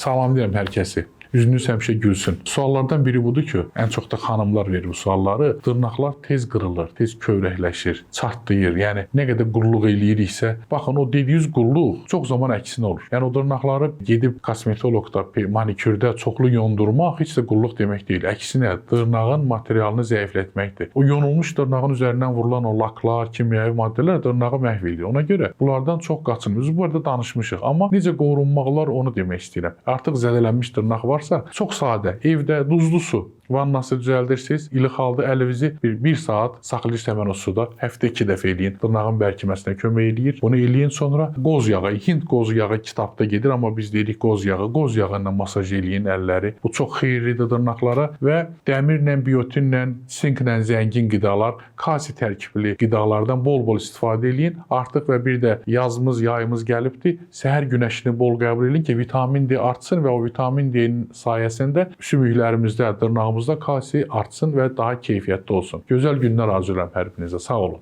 Salamlayıram hər kəsi. Üzünüz həmişə gülsün. Suallardan biri budur ki, ən çox da xanımlar verir bu sualları. Dırnaqlar tez qırılır, tez kövrəkləşir, çartlayır. Yəni nə qədər qulluq eləyiriksə, baxın o dediyiniz qulluq çox zaman əksinə olur. Yəni o dırnaqları gedib kosmetoloqda, manikürdə çoxlu yondurmaq heç də qulluq demək deyil. Əksinə dırnağın materialını zəiflətməkdir. O yonulmuş dırnağın üzərindən vurulan o laklar, kimyəvi maddələr dırnağı məhv edir. Ona görə bunlardan çox qaçın. Biz bu arada danışmışıq. Amma necə qorunmaq olar onu demək istəyirəm. Artıq zədələnmiş dırnaq varsa, çox sadə, evdə duzlu su, vannası düzəldirsiniz, ilıq halda əlinizi bir saat saxlayırsınız həmən o suda, həftə 2 dəfə eləyin. Dırnağın bərkiməsinə kömək eləyir. Bunu eləyin, sonra qoz yağı, Hind qoz yağı kitabda gedir, amma biz deyirik qoz yağı. Qoz yağı ilə masaj eləyin əlləri. Bu çox xeyirlidir dırnaqlara və dəmirlə, biotinlə, sinklə zəngin qidalar, kalsi tərkibli qidalardan bol-bol istifadə eləyin. Artıq və bir də yazımız, yayımız gəlibdir. Səhər günəşini bol qəbul edin ki, vitamin D artsın və o vitamin D-nin sayəsində sümüklərimizdə, dırnağımızda kalsi artsın və daha keyfiyyətli olsun. Gözəl günlər arzulayıram hər birinizə. Sağ olun.